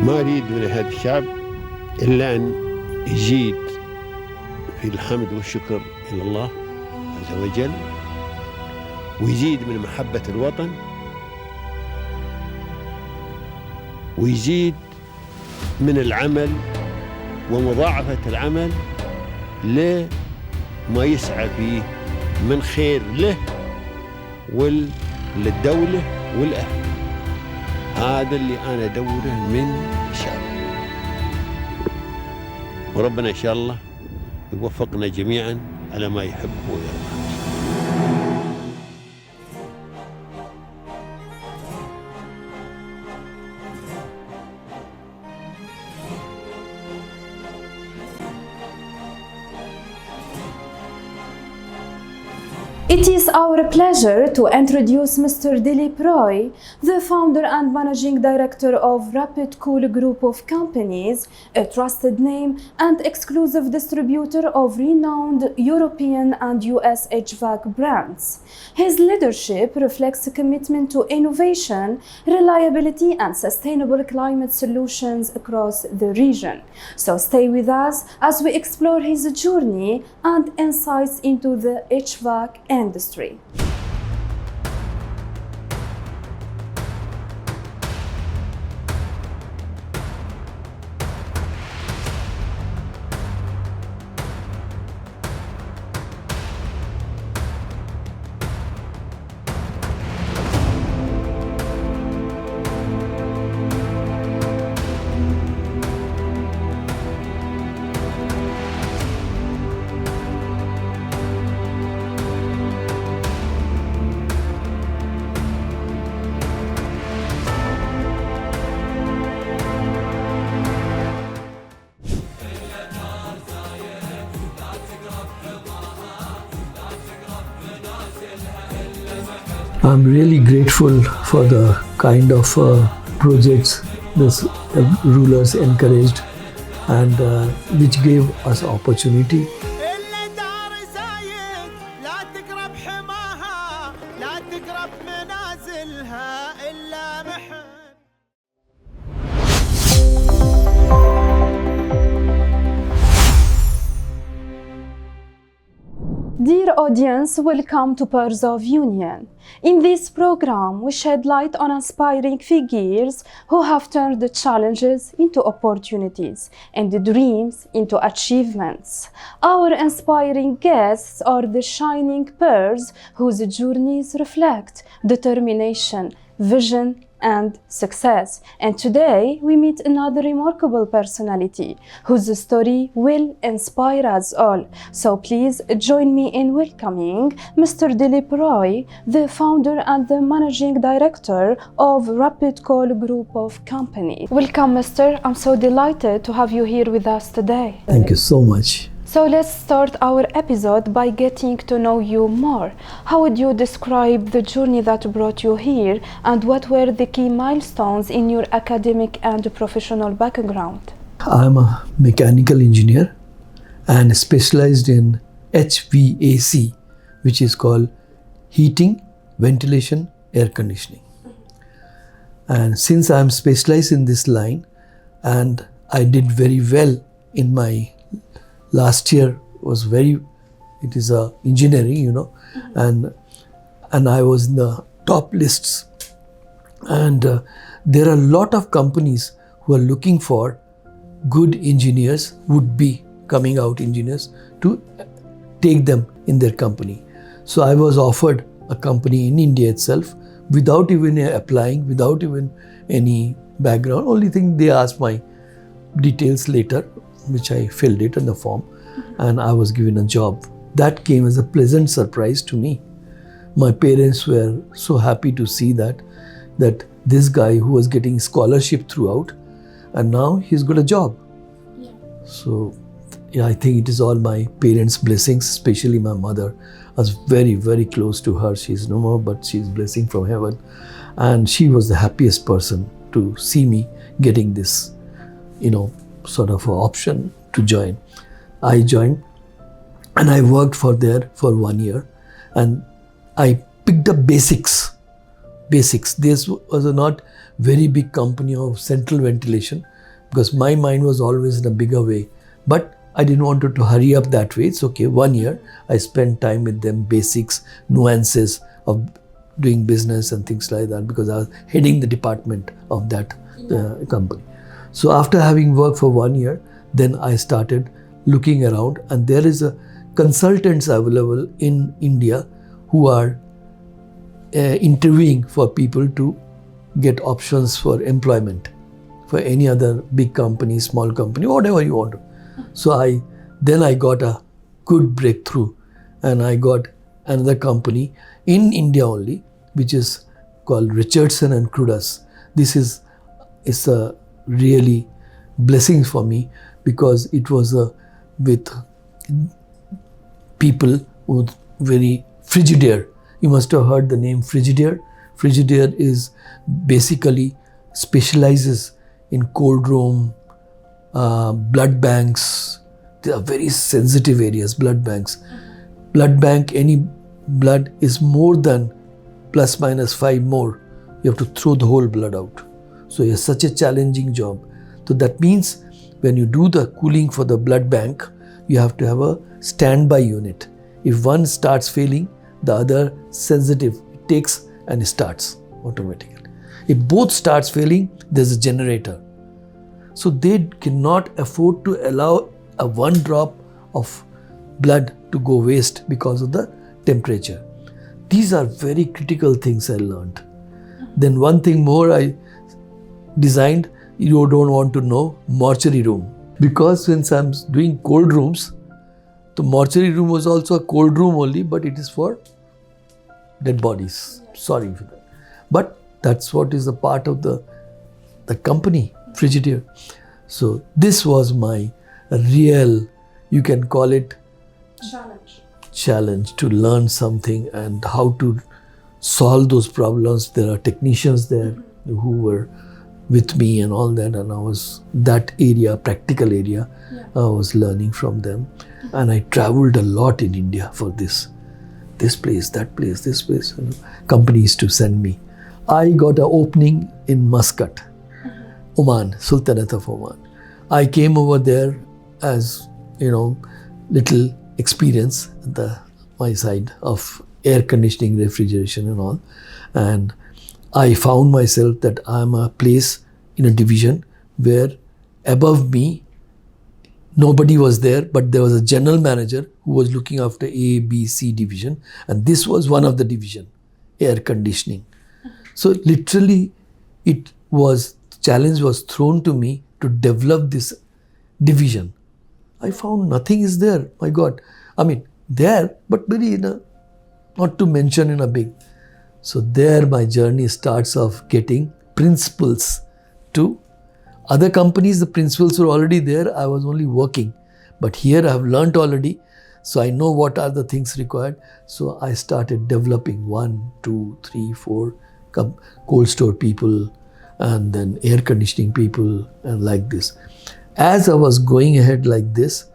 ما أريد من هذا الشعب إلا أن يزيد في الحمد والشكر إلى الله عز وجل، ويزيد من محبة الوطن، ويزيد من العمل ومضاعفة العمل لما يسعى فيه من خير له وللدولة والأهل. هذا اللي أنا أدوره من الشعب، وربنا إن شاء الله يوفقنا جميعا على ما يحب ويرضى. It is our pleasure to introduce Mr. Dilip Roy, the founder and managing director of Rapid Cool Group of Companies, a trusted name and exclusive distributor of renowned European and US HVAC brands. His leadership reflects a commitment to innovation, reliability, and sustainable climate solutions across the region. So stay with us as we explore his journey and insights into the HVAC industry. I'm really grateful for the kind of projects this rulers encouraged and which gave us opportunity. Dear audience, welcome to Pearls of Union. In this program, we shed light on inspiring figures who have turned the challenges into opportunities and the dreams into achievements. Our inspiring guests are the shining pearls whose journeys reflect determination, vision, and success. And today we meet another remarkable personality whose story will inspire us all. So please join me in welcoming Mr. Dilip Roy, the founder and the managing director of Rapid Cool Group of Companies. Welcome, Mr. I'm so delighted to have you here with us today. Thank you so much. So let's start our episode by getting to know you more. How would you describe the journey that brought you here, and what were the key milestones in your academic and professional background? I'm a mechanical engineer and specialized in HVAC, which is called heating, ventilation, air conditioning. And since I'm specialized in this line and I did very well in my last year it is engineering, and I was in the top lists. And there are a lot of companies who are looking for good engineers, would be coming out engineers, to take them in their company. So I was offered a company in India itself without even applying, without even any background. Only thing, they asked my details later, which I filled it in the form, and I was given a job. That came as a pleasant surprise to me. My parents were so happy to see that this guy who was getting scholarship throughout, and now he's got a job. Yeah. So I think it is all my parents' blessings, especially my mother. I was very, very close to her. She's no more, but she's blessing from heaven. And she was the happiest person to see me getting this, sort of an option to join. I joined and I worked there for 1 year, and I picked up basics. This was a not very big company of central ventilation, because my mind was always in a bigger way. But I didn't want to hurry up that way. It's okay. 1 year, I spent time with them, basics, nuances of doing business and things like that, because I was heading the department of that company. So after having worked for 1 year, then I started looking around, and there is a consultants available in India who are interviewing for people to get options for employment for any other big company, small company, whatever you want to. So I got a good breakthrough, and I got another company in India only, which is called Richardson and Crudas. This is a really blessing for me, because it was with people who very Frigidaire. You must have heard the name Frigidaire. Frigidaire is basically specializes in cold room, blood banks. They are very sensitive areas, blood banks. Blood bank, any blood is more than plus minus 5 more. You have to throw the whole blood out. So it's such a challenging job. So that means when you do the cooling for the blood bank, you have to have a standby unit. If one starts failing, the other sensitive takes and starts automatically. If both starts failing, there's a generator. So they cannot afford to allow a 1 drop of blood to go waste because of the temperature. These are very critical things I learned. Then one thing more I designed, you don't want to know, mortuary room. Because since I'm doing cold rooms, the mortuary room was also a cold room only, but it is for dead bodies. Sorry for that. But that's what is a part of the company, Frigidaire. So this was my real, you can call it challenge to learn something and how to solve those problems. There are technicians there who were with me and all that, and I was that area, practical area, I was learning from them. And I traveled a lot in India for this place, that place, this place. Companies to send me. I got an opening in Muscat, Oman, Sultanate of Oman. I came over there as, little experience at my side of air conditioning, refrigeration and all. And I found myself that I'm a place in a division where above me, nobody was there, but there was a general manager who was looking after A, B, C division. And this was one of the division, air conditioning. So literally challenge was thrown to me to develop this division. I found nothing is there, my God. I mean, there, but very not to mention in a big. So there my journey starts of getting principles to other companies. The principles were already there. I was only working. But here I have learnt already. So I know what are the things required. So I started developing 1, 2, 3, 4 cold store people and then air conditioning people and like this. As I was going ahead like this,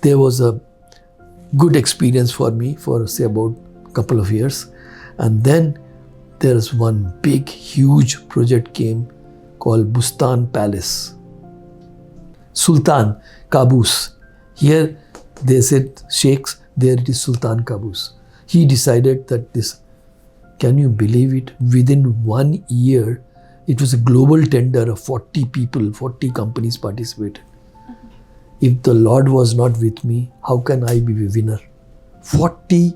there was a good experience for me for say about a couple of years. And then there is one big, huge project came called Bustan Palace. Sultan Qaboos. Here they said Sheikhs, there it is Sultan Qaboos. He decided that this, can you believe it? Within 1 year, it was a global tender of 40 people, 40 companies participated. If the Lord was not with me, how can I be a winner? 40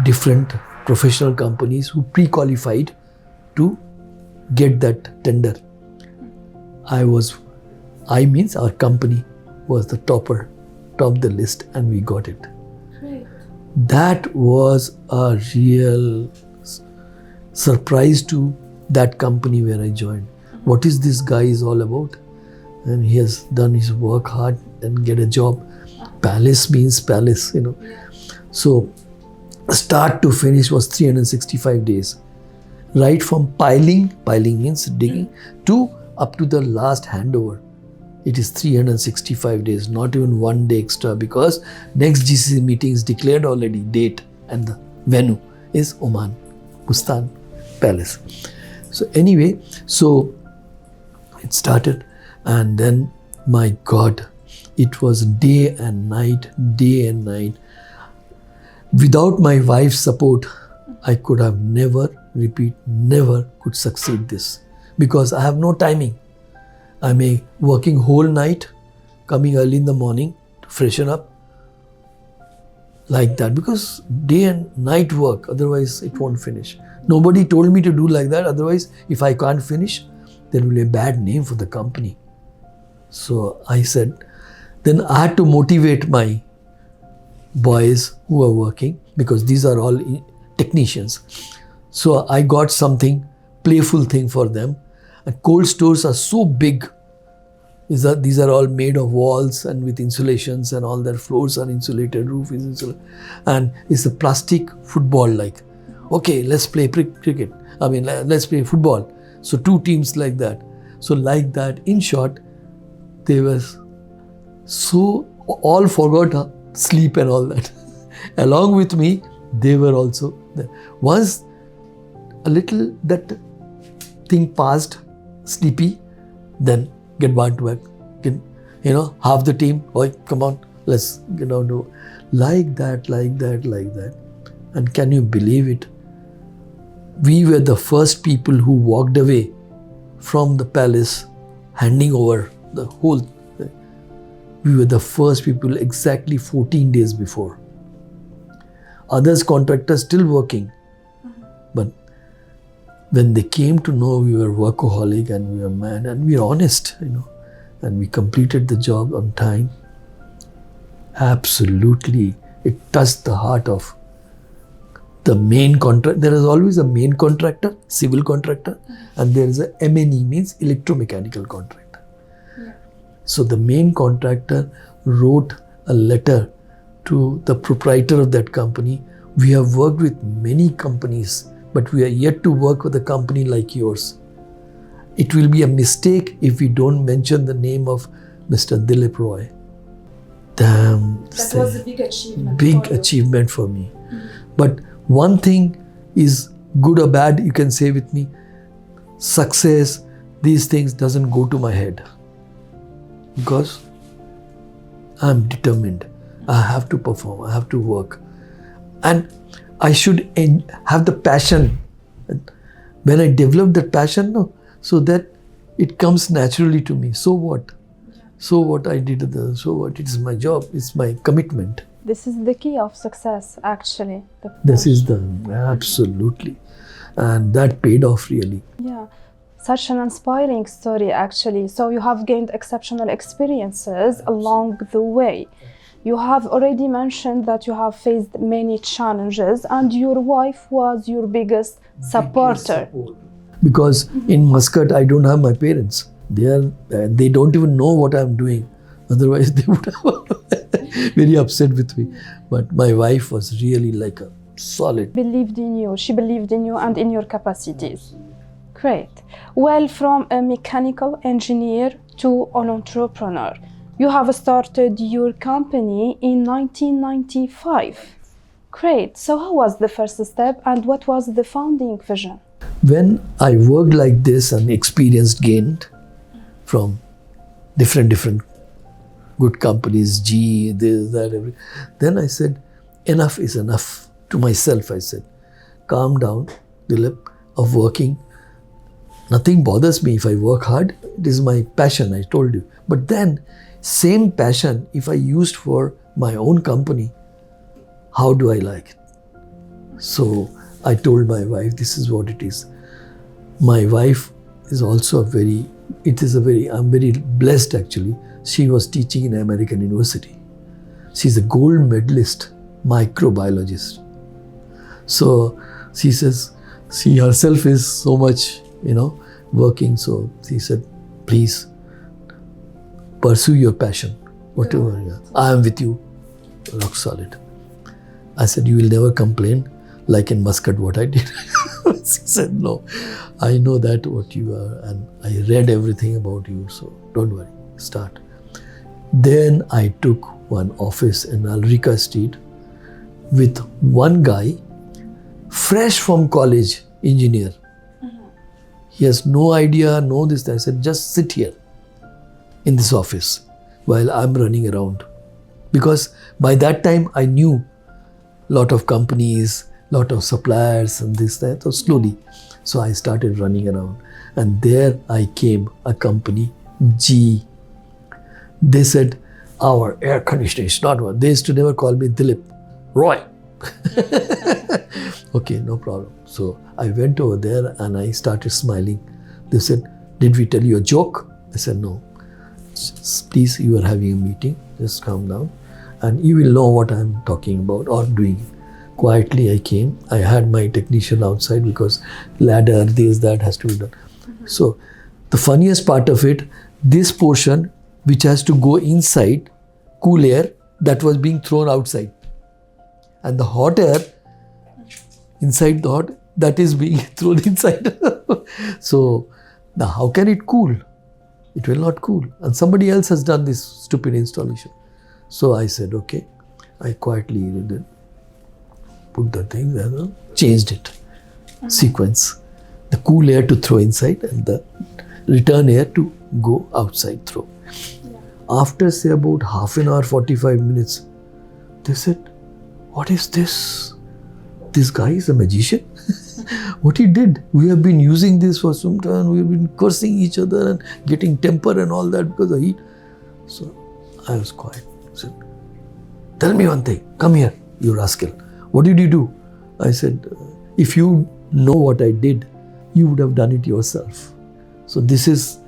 different professional companies who pre-qualified to get that tender. Our company was the top the list, and we got it. Great. That was a real surprise to that company where I joined. What is this guy is all about? And he has done his work hard and get a job. Palace means palace, So start to finish was 365 days. Right from piling means digging, to up to the last handover. It is 365 days, not even 1 day extra, because next GCC meeting is declared already, date, and the venue is Oman, Bustan Palace. So anyway, so it started. And then, my God, it was day and night. Without my wife's support, I could have never could succeed this. Because I have no timing. I'm working whole night, coming early in the morning to freshen up. Like that, because day and night work, otherwise it won't finish. Nobody told me to do like that, otherwise if I can't finish, there will be a bad name for the company. So I said, then I had to motivate my boys who are working, because these are all technicians. So I got something, playful thing for them. And cold stores are so big. These are all made of walls and with insulations, and all their floors are insulated, roof is insulated. And it's a plastic football like. Okay, let's play cricket. Let's play football. So 2 teams like that. So like that, in short, they were so all forgot sleep and all that. Along with me, they were also there. Once a little that thing passed, sleepy, then get back to back. Half the team, come on, let's get down to like that. And can you believe it? We were the first people who walked away from the palace, handing over the whole thing. We were the first people exactly 14 days before. Others contractors still working. But when they came to know we were workaholic and we were mad and we were honest, and we completed the job on time, absolutely, it touched the heart of the main contractor. There is always a main contractor, civil contractor, and there is a M&E, means electromechanical contractor. Yeah. So the main contractor wrote a letter to the proprietor of that company. We have worked with many companies, but we are yet to work with a company like yours. It will be a mistake if we don't mention the name of Mr. Dilip Roy. Damn. That was a big achievement. Big achievement for me. Mm-hmm. But one thing is good or bad, you can say with me, success, these things doesn't go to my head. Because I'm determined. I have to perform, I have to work. And I should have the passion. When I develop that passion, so that it comes naturally to me. So what? So what I did, so what? It's my job, it's my commitment. This is the key of success, actually. This is absolutely. And that paid off really. Yeah, such an inspiring story, actually. So you have gained exceptional experiences along the way. You have already mentioned that you have faced many challenges and your wife was your biggest supporter. Because in Muscat, I don't have my parents. They don't even know what I'm doing. Otherwise, they would have very upset with me. But my wife was really like a solid. Believed in you. She believed in you and in your capacities. Great. Well, from a mechanical engineer to an entrepreneur, you have started your company in 1995. Great. So how was the first step and what was the founding vision? When I worked like this and experience gained from different good companies, GE, this, that, everything, then I said, enough is enough. To myself, I said, calm down, Dilip, of working. Nothing bothers me if I work hard. It is my passion, I told you. But then, same passion, if I used for my own company, how do I like it? So I told my wife, this is what it is. My wife is also I'm very blessed actually. She was teaching in American University. She's a gold medalist, microbiologist. So she says, she herself is so much, working. So she said, please pursue your passion, whatever. I am with you, rock solid. I said, you will never complain like in Muscat what I did. She said, no, I know that what you are and I read everything about you, so don't worry, start. Then I took one office in Alrika Street with one guy, fresh from college, engineer. Mm-hmm. He has no idea, no this. I said, just sit here. in this office while I'm running around. Because by that time I knew lot of companies, lot of suppliers and this, that. So slowly. So I started running around. And there I came, a company, G. They said, our air conditioning is not one. They used to never call me Dilip. Roy. Okay, no problem. So I went over there and I started smiling. They said, did we tell you a joke? I said, no. Please, you are having a meeting. Just calm down. And you will know what I'm talking about or doing. Quietly I came. I had my technician outside because ladder, this, that has to be done. So the funniest part of it, this portion which has to go inside, cool air, that was being thrown outside. And the hot air, inside the hot, that is being thrown inside. So now how can it cool? It will not cool. And somebody else has done this stupid installation. So I said, okay. I quietly put the thing there, changed it. Sequence. The cool air to throw inside and the return air to go outside throw. After say about half an hour, 45 minutes, they said, what is this? This guy is a magician. What he did? We have been using this for some time. We have been cursing each other and getting temper and all that because of heat. So I was quiet. I said, tell me one thing. Come here, you rascal. What did you do? I said, if you know what I did, you would have done it yourself. So this is,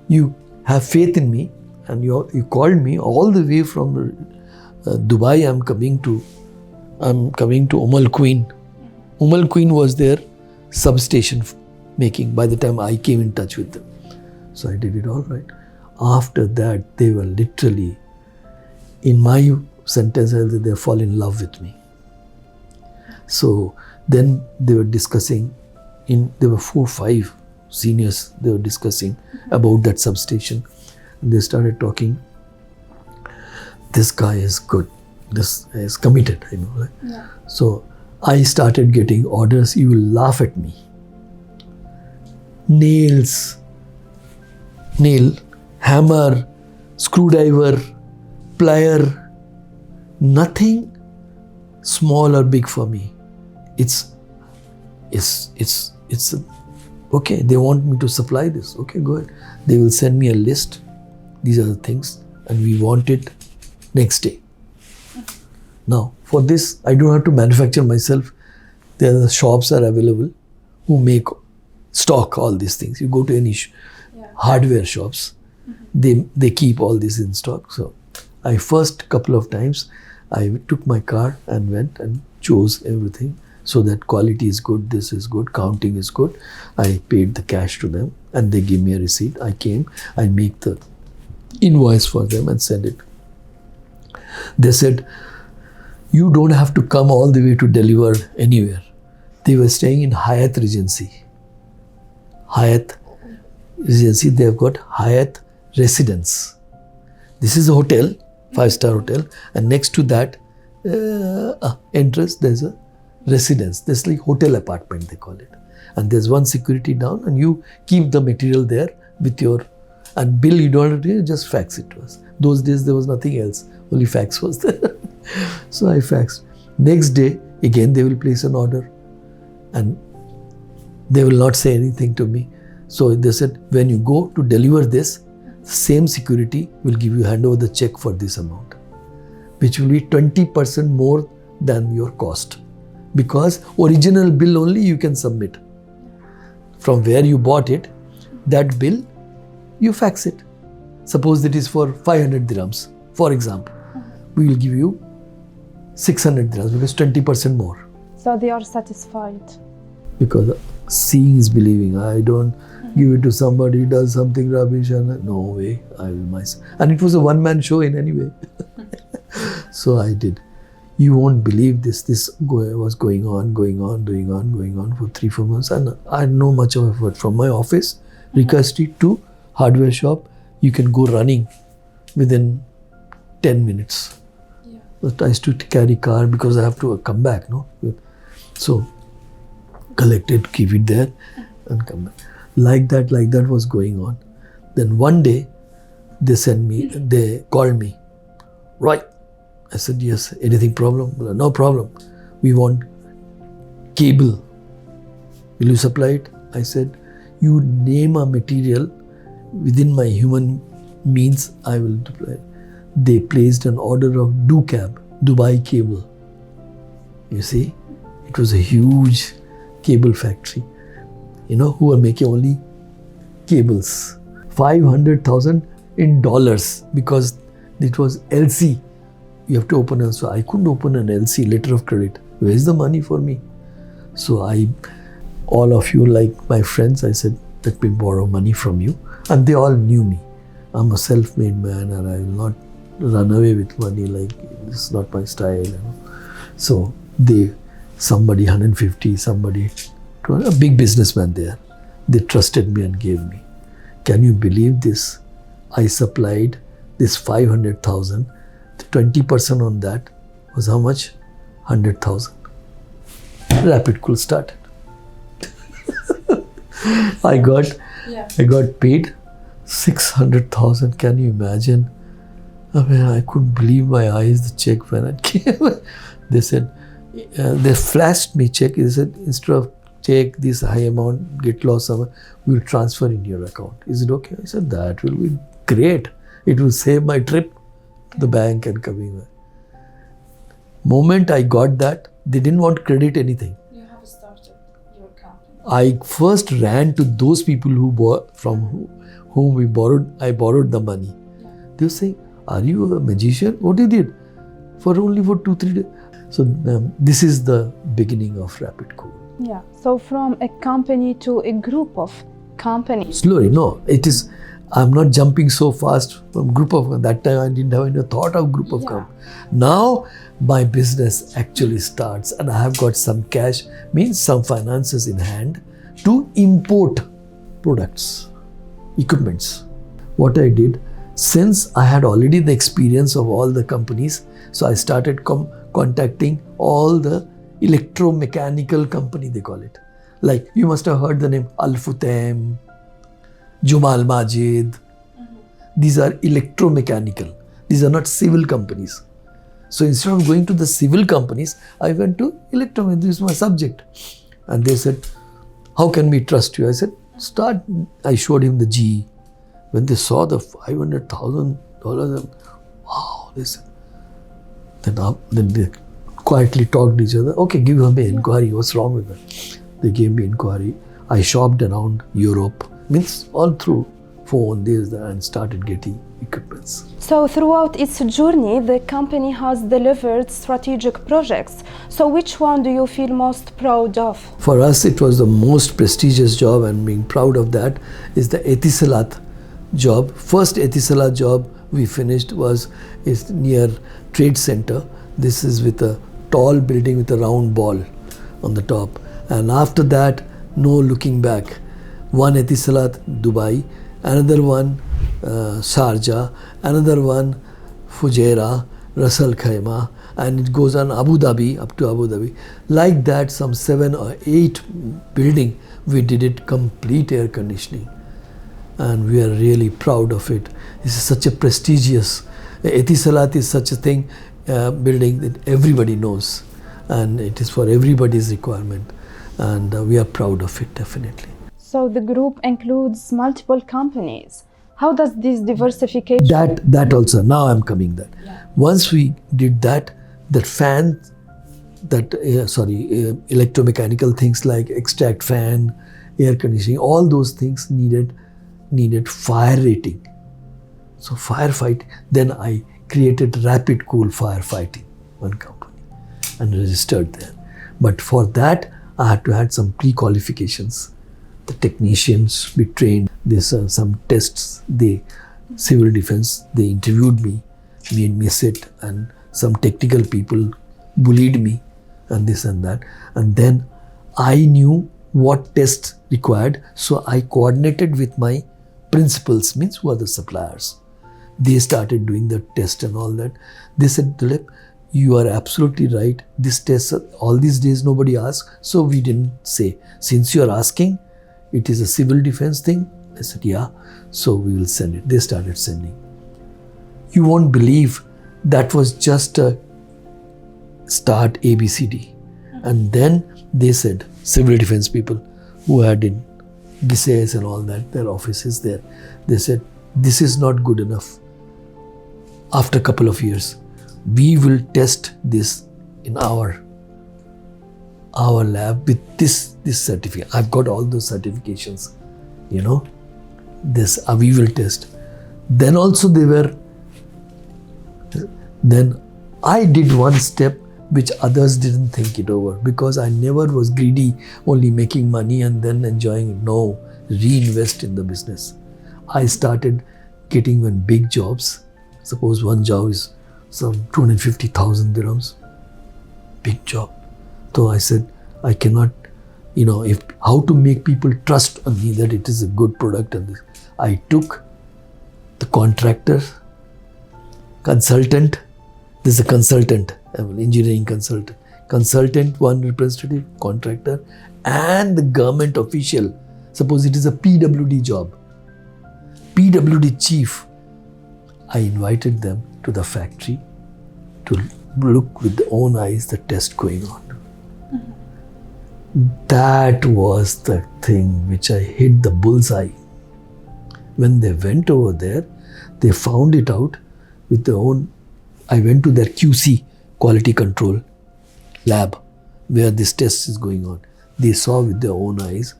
you have faith in me and you called me all the way from Dubai. I'm coming to Queen. Queen was their substation making by the time I came in touch with them. So I did it all right. After that, they were literally, in my sentence, they fall in love with me. So then they were discussing, there were 4 or 5 seniors, they were discussing about that substation. And they started talking, this guy is good, this is committed, right? Yeah. So I started getting orders, you will laugh at me. Nail, hammer, screwdriver, plier, nothing small or big for me. It's okay, they want me to supply this. Okay, go ahead. They will send me a list. These are the things and we want it next day. Now, for this, I don't have to manufacture myself. The shops are available who make stock all these things. You go to any hardware shops, they keep all this in stock. So I first couple of times, I took my car and went and chose everything so that quality is good, this is good, counting is good. I paid the cash to them and they give me a receipt. I came, I make the invoice for them and send it. They said, you don't have to come all the way to deliver anywhere. They were staying in Hyatt Regency. Hyatt Regency, they have got Hyatt Residence. This is a hotel, 5-star hotel, and next to that entrance, there's a residence. There's like hotel apartment, they call it. And there's one security down and you keep the material there with your, and bill you don't have to do, just fax it to us. Those days there was nothing else, only fax was there. So I faxed. Next day, again they will place an order and they will not say anything to me. So they said, when you go to deliver this, same security will give you, hand over the check for this amount, which will be 20% more than your cost. Because original bill only you can submit. From where you bought it, that bill, you fax it. Suppose it is for 500 dirhams, for example. We will give you 600 dirhams because 20% more. So they are satisfied. Because seeing is believing. I don't give it to somebody who does something rubbish and no way, I will myself. And it was a one-man show in any way. So I did. You won't believe this. This was going on for 3-4 months. And I had no much of effort. From my office, Rika Street to hardware shop, you can go running within 10 minutes. Yeah. But I used to carry car because I have to come back, no? So, collect it, keep it there and come back. Like that was going on. Then one day, They called me. Right. I said, yes. Anything problem? No problem. We want cable. Will you supply it? I said, you name a material within my human means, I will supply. They placed an order of DuCab, Dubai Cable. You see, it was a huge cable factory, who are making only cables. 500,000 in dollars because it was LC. You have to open it. So I couldn't open an LC, letter of credit. Where's the money for me? So all of you, like my friends, I said, let me borrow money from you. And they all knew me. I'm a self-made man and I will not run away with money, like this is not my style. So somebody 150, somebody, a big businessman there, they trusted me and gave me. Can you believe this? I supplied this 500,000. 20% on that was how much? 100,000. Rapid Cool started. I got paid 600,000. Can you imagine? I mean, I couldn't believe my eyes. The check when it came. They said, they flashed me check. They said, instead of check this high amount, get lost somewhere, we'll transfer in your account. Is it okay? I said, that will be great. It will save my trip to the bank and coming back. Moment I got that, they didn't want credit anything. You have started your company. I first ran to those people from whom I borrowed the money. Yeah. They were saying, are you a magician? What you did? Only for 2-3 days. So this is the beginning of Rapid Cool. Yeah. So from a company to a group of companies. Slowly, no. It is. I'm not jumping so fast from group of. That time I didn't have any thought of group of companies. Now my business actually starts, and I have got some cash, means some finances in hand to import products, equipments. What I did, since I had already the experience of all the companies, so I started contacting all the electromechanical company, they call it. Like you must have heard the name Al-Futem, Jumal Majid. These are electromechanical. These are not civil companies. So instead of going to the civil companies, I went to electromechanical. This is my subject. And they said, how can we trust you? I said, start. I showed him the G. When they saw the $500,000, wow, they said. Then they quietly talked to each other. Okay, give me an inquiry. What's wrong with that? They gave me inquiry. I shopped around Europe, means all through phone, this, that, and started getting equipments. So throughout its journey, the company has delivered strategic projects. So which one do you feel most proud of? For us, it was the most prestigious job, and being proud of that is the Etisalat job. First Etisalat job we finished is near Trade Center. This is with a tall building with a round ball on the top. And after that, no looking back. One Etisalat, Dubai, another one Sharjah, another one Fujairah, Ras Al Khaimah, and it goes on Abu Dhabi, up to Abu Dhabi. Like that, some 7 or 8 building, we did it complete air conditioning. And we are really proud of it. This is such a prestigious, Etisalat is such a thing, building that everybody knows. And it is for everybody's requirement. And we are proud of it, definitely. So the group includes multiple companies. How does this diversification? That also, now I'm coming there. Yeah. Once we did that fan, electromechanical things like extract fan, air conditioning, all those things needed fire rating. So firefight, then I created Rapid Cool Firefighting, one company, and registered there. But for that, I had to have some pre-qualifications. The technicians be trained. There's some tests. Civil defense, they interviewed me, made me sit, and some technical people bullied me, and this and that. And then I knew what tests required, so I coordinated with my principals, means who are the suppliers. They started doing the test and all that. They said, Dilip, you are absolutely right. This test, all these days nobody asked, so we didn't say. Since you are asking, it is a civil defense thing. I said, yeah, so we will send it. They started sending. You won't believe that was just a start ABCD. And then they said, civil defense people who had in GISAs and all that, their offices there, they said, this is not good enough. After a couple of years, we will test this in our lab with this certificate. I've got all those certifications, this we will test. Then also then I did one step which others didn't think it over, because I never was greedy, only making money and then enjoying it. No, reinvest in the business. I started getting one big jobs. Suppose one job is some 250,000 dirhams. Big job. So I said, I cannot, how to make people trust on me that it is a good product. And this. I took the contractor, consultant. This is a consultant, I'm an engineering consultant. Consultant, one representative, contractor, and the government official. Suppose it is a PWD job. PWD chief. I invited them to the factory to look with their own eyes the test going on. That was the thing which I hit the bullseye. When they went over there, they found it out with their own. I went to their QC, quality control lab, where this test is going on. They saw with their own eyes,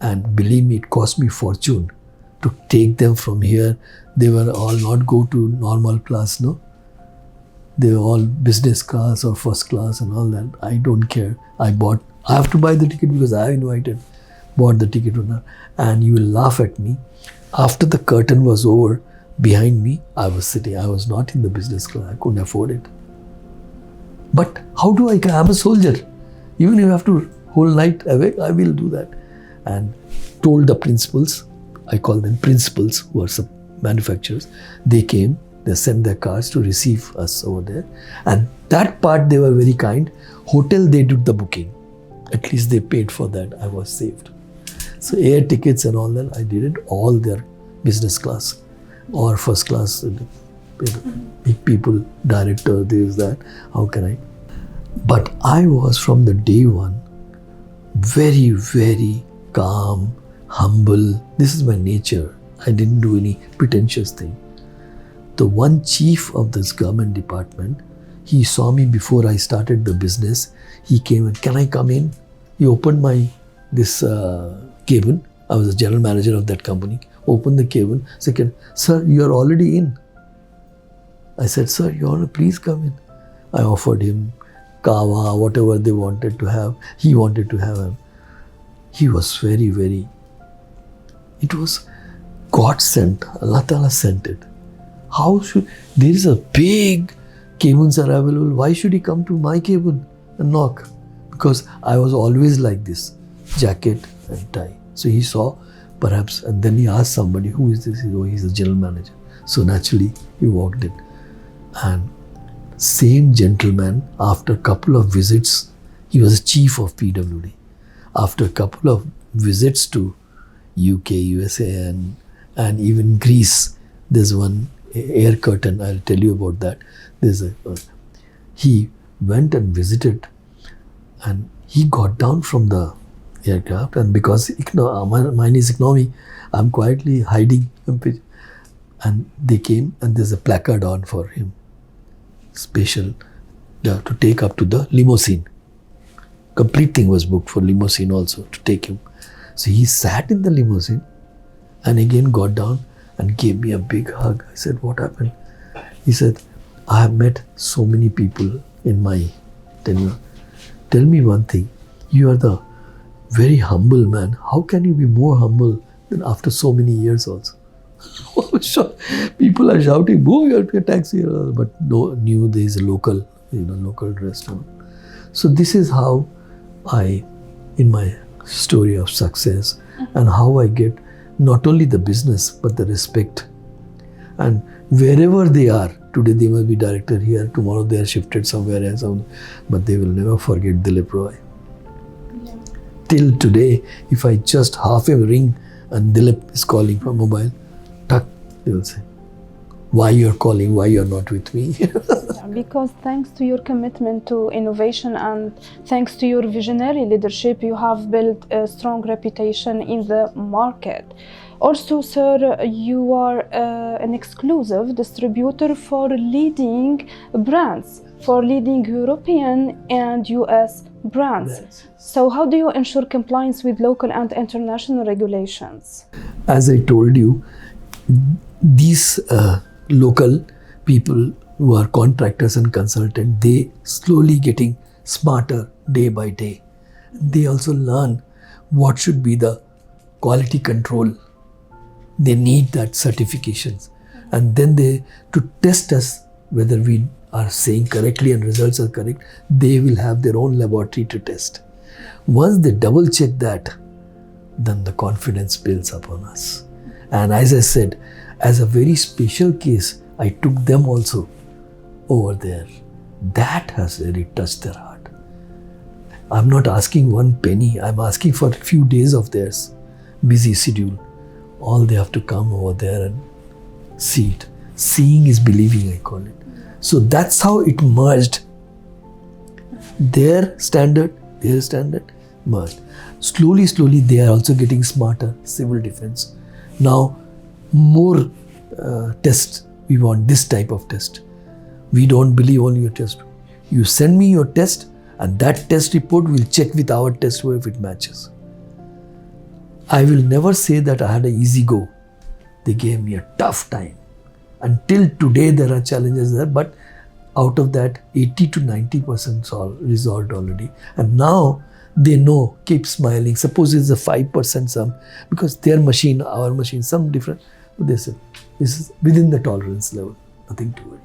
and believe me, it cost me fortune to take them from here. They were all not go to normal class, no? They were all business class or first class and all that. I don't care. I have to buy the ticket because I have invited, bought the ticket or not. And you will laugh at me. After the curtain was over, behind me, I was sitting. I was not in the business class. I couldn't afford it. But how do I? I'm a soldier. Even if I have to whole night awake, I will do that. And told the principals, I call them principals who are manufacturers. They came, they sent their cars to receive us over there. And that part they were very kind. Hotel, they did the booking. At least they paid for that. I was saved. So air tickets and all that, I did it all their business class or first class. Big people, director, this, that. How can I? But I was from the day one very, very calm, humble. This is my nature. I didn't do any pretentious thing. The one chief of this government department, he saw me before I started the business. He came and, can I come in? He opened this cabin. I was the general manager of that company. Opened the cabin. Said, sir, you are already in. I said, sir, Your Honor, please come in. I offered him kawa, whatever they wanted to have. He wanted to have him. He was very, very, it was God sent. Allah Ta'ala sent it. There is a big cabins are available. Why should he come to my cabin and knock? Because I was always like this, jacket and tie. So he saw perhaps, and then he asked somebody, who is this? He said, oh, he's the general manager. So naturally he walked in. And same gentleman, after a couple of visits, he was a chief of PWD. After a couple of visits to UK, USA and even Greece, there's one air curtain, I'll tell you about that. He went and visited, and he got down from the aircraft, and because mine is economy, I'm quietly hiding. And they came, and there's a placard on for him, special, to take up to the limousine. Complete thing was booked for limousine also to take him. So he sat in the limousine and again got down and gave me a big hug. I said, what happened? He said, I have met so many people in my tenure. Tell me one thing. You are the very humble man. How can you be more humble than after so many years also? People are shouting, move your taxi. But no, knew there is a local restaurant. So this is how in my story of success, and how I get not only the business, but the respect. And wherever they are, today they must be director here, tomorrow they are shifted somewhere else, but they will never forget Dilip Roy. Yeah. Till today, if I just half a ring and Dilip is calling from mobile, tuck, they will say, why you're calling, why you're not with me. Because thanks to your commitment to innovation and thanks to your visionary leadership, you have built a strong reputation in the market. Also, sir, you are an exclusive distributor for leading brands, for leading European and US brands. Yes. So how do you ensure compliance with local and international regulations? As I told you, these local people who are contractors and consultants, they slowly getting smarter day by day. They also learn what should be the quality control. They need that certifications. And then they, to test us whether we are saying correctly and results are correct, they will have their own laboratory to test. Once they double check that, then the confidence builds upon us. And as I said, as a very special case, I took them also over there. That has really touched their heart. I'm not asking one penny. I'm asking for a few days of theirs busy schedule. All they have to come over there and see it. Seeing is believing, I call it. So that's how it merged. Their standard merged. Slowly, they are also getting smarter, civil defense. Now, more tests. We want this type of test. We don't believe only your test. You send me your test and that test report will check with our test if it matches. I will never say that I had an easy go. They gave me a tough time. Until today there are challenges there, but out of that 80 to 90% all resolved already. And now they know, keep smiling. Suppose it's a 5% sum, because their machine, our machine, some different. They said, this is within the tolerance level, nothing to worry.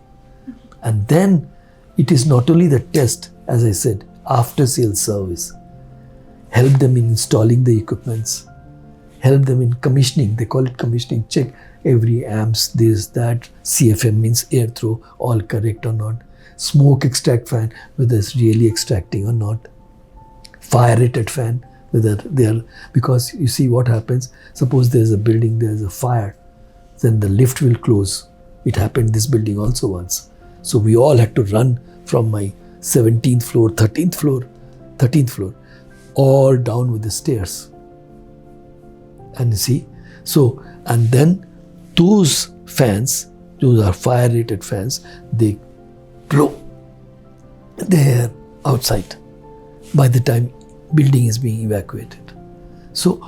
And then it is not only the test, as I said, after sales service. Help them in installing the equipments. Help them in commissioning. They call it commissioning. Check every amps, this, that. CFM means air throw, all correct or not. Smoke extract fan, whether it's really extracting or not. Fire rated fan, whether they are, because you see what happens. Suppose there's a building, there's a fire, then the lift will close. It happened this building also once. So we all had to run from my 17th floor, 13th floor, all down with the stairs. And you see, so, and then those fans, those are fire rated fans, they blow the air outside by the time building is being evacuated. So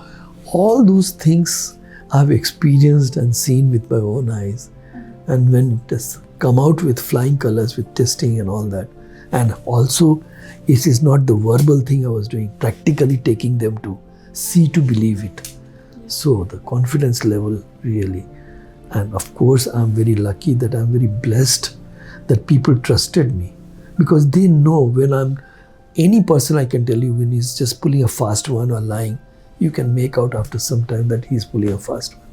all those things I've experienced and seen with my own eyes. And when it has come out with flying colors, with testing and all that, and also it is not the verbal thing I was doing, practically taking them to see to believe it. So the confidence level really, and of course I'm very lucky that I'm very blessed that people trusted me, because they know when I'm, any person I can tell you when he's just pulling a fast one or lying, you can make out after some time that he's pulling a fast one.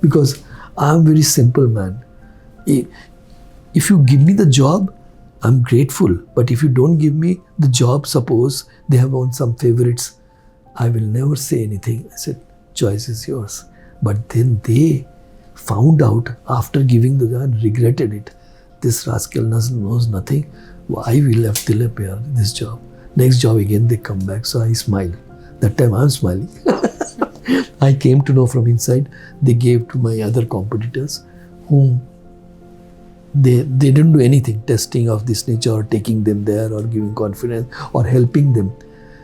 Because I'm very simple man. If you give me the job, I'm grateful. But if you don't give me the job, suppose they have on some favorites, I will never say anything. I said, choice is yours. But then they found out after giving the job and regretted it. This rascal knows nothing. Why we left Dilip here, this job. Next job again they come back. So I smile. That time I'm smiling. I came to know from inside, they gave to my other competitors whom they didn't do anything, testing of this nature or taking them there or giving confidence or helping them.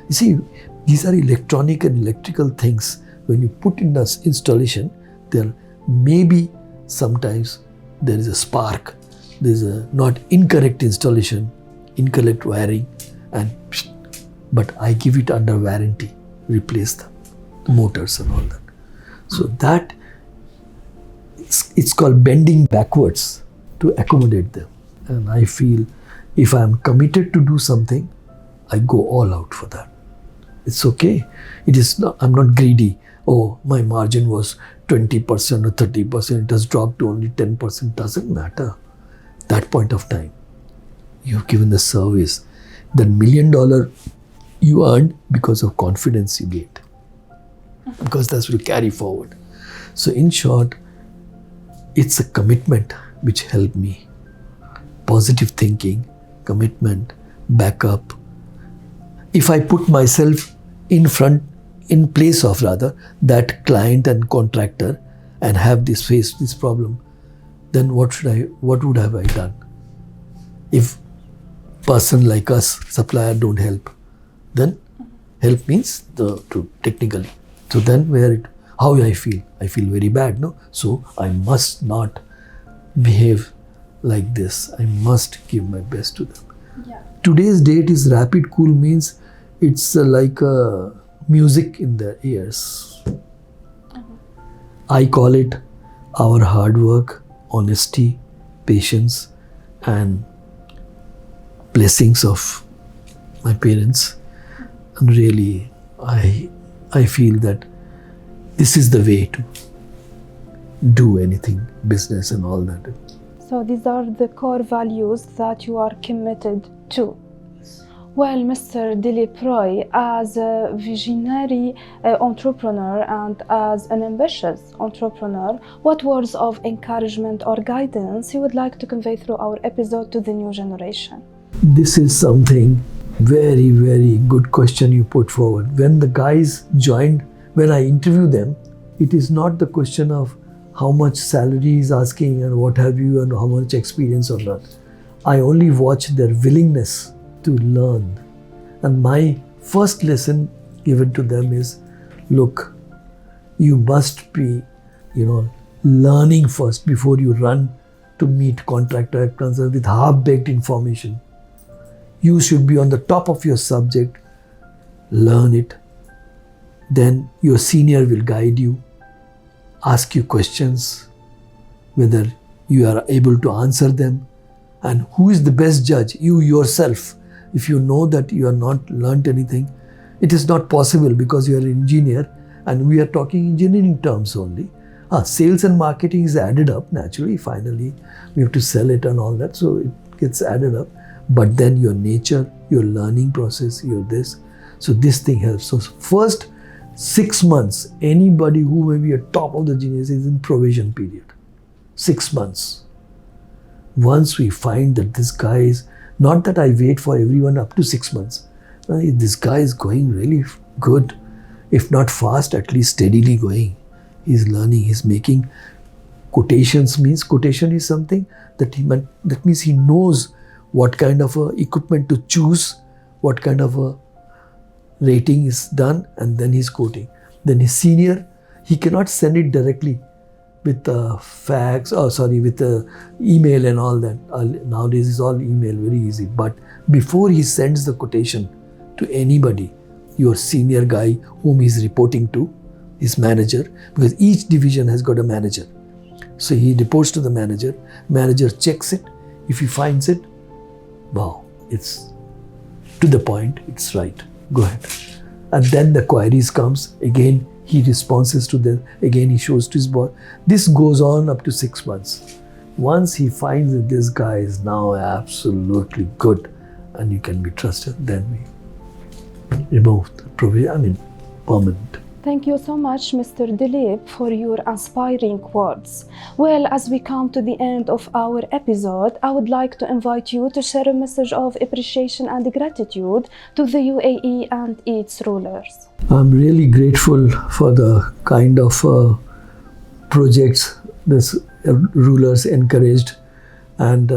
You see, these are electronic and electrical things. When you put in the installation, there may be sometimes there is a spark, there is a not incorrect installation, incorrect wiring, but I give it under warranty, replace the motors and all that. So that it's called bending backwards to accommodate them. And I feel if I am committed to do something, I go all out for that. It's okay. It is not, I'm not greedy. Oh, my margin was 20% or 30%. It has dropped to only 10%. Doesn't matter. That point of time, you've given the service. That $1 million you earned because of confidence you get. Because that will carry forward. So in short, it's a commitment which help me. Positive thinking, commitment, backup. If I put myself in place of that client and contractor and have face this problem, then what would have I done? If person like us, supplier, don't help, then help means technically. So then how I feel very bad, no? So I must not behave like this. I must give my best to them. Yeah. Today's date is rapid cool means it's like music in their ears. I call it our hard work, honesty, patience, and blessings of my parents. And really, I feel that this is the way to do anything, business and all that. So these are the core values that you are committed to. Well, Mr. Dilip Roy, as a visionary entrepreneur and as an ambitious entrepreneur, what words of encouragement or guidance you would like to convey through our episode to the new generation? This is something very, very good question you put forward. When the guys joined, when I interview them, it is not the question of how much salary is asking and what have you and how much experience or not. I only watch their willingness to learn. And my first lesson given to them is, look, you must be, learning first before you run to meet contractor with half-baked information. You should be on the top of your subject, learn it. Then your senior will guide you, ask you questions, whether you are able to answer them. And who is the best judge? You yourself. If you know that you are not learnt anything, it is not possible because you are an engineer and we are talking engineering terms only. Sales and marketing is added up naturally. Finally, we have to sell it and all that. So it gets added up. But then your nature, your learning process, your this. So this thing helps. So first 6 months, anybody who may be at top of the genius is in probation period. 6 months. Once we find that this guy is, not that I wait for everyone up to 6 months. This guy is going really good. If not fast, at least steadily going. He's learning, he's making quotations. Means quotation is something that means he knows what kind of equipment to choose, what kind of a rating is done, and then he's quoting. Then his senior, he cannot send it directly with fax, with email and all that. Nowadays it's all email, very easy. But before he sends the quotation to anybody, your senior guy whom he's reporting to, his manager, because each division has got a manager. So he reports to the manager checks it. If he finds it, wow, it's to the point, it's right, go ahead. And then the queries comes, again he responds to them, again he shows to his boss. This goes on up to 6 months. Once he finds that this guy is now absolutely good and you can be trusted, then we remove the permanent. Thank you so much, Mr. Dilip, for your inspiring words. Well, as we come to the end of our episode, I would like to invite you to share a message of appreciation and gratitude to the UAE and its rulers. I'm really grateful for the kind of projects this rulers encouraged and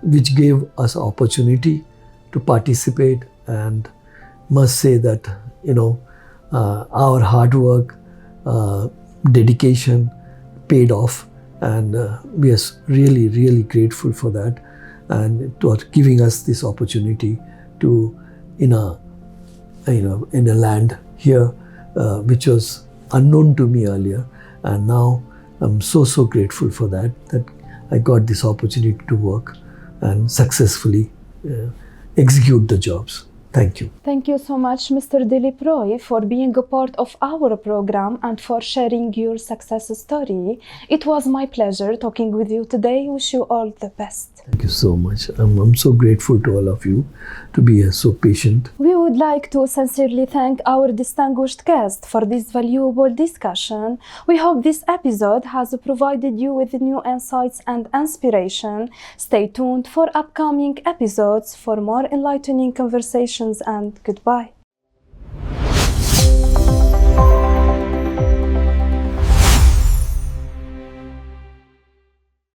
which gave us opportunity to participate, and must say that, our hard work, dedication paid off, and we are really, really grateful for that, and for giving us this opportunity to in a land here which was unknown to me earlier, and now I'm so grateful for that I got this opportunity to work and successfully execute the jobs. Thank you. Thank you so much, Mr. Dilip Roy, for being a part of our program and for sharing your success story. It was my pleasure talking with you today. Wish you all the best. Thank you so much. I'm so grateful to all of you to be so patient. We would like to sincerely thank our distinguished guest for this valuable discussion. We hope this episode has provided you with new insights and inspiration. Stay tuned for upcoming episodes for more enlightening conversations, and goodbye.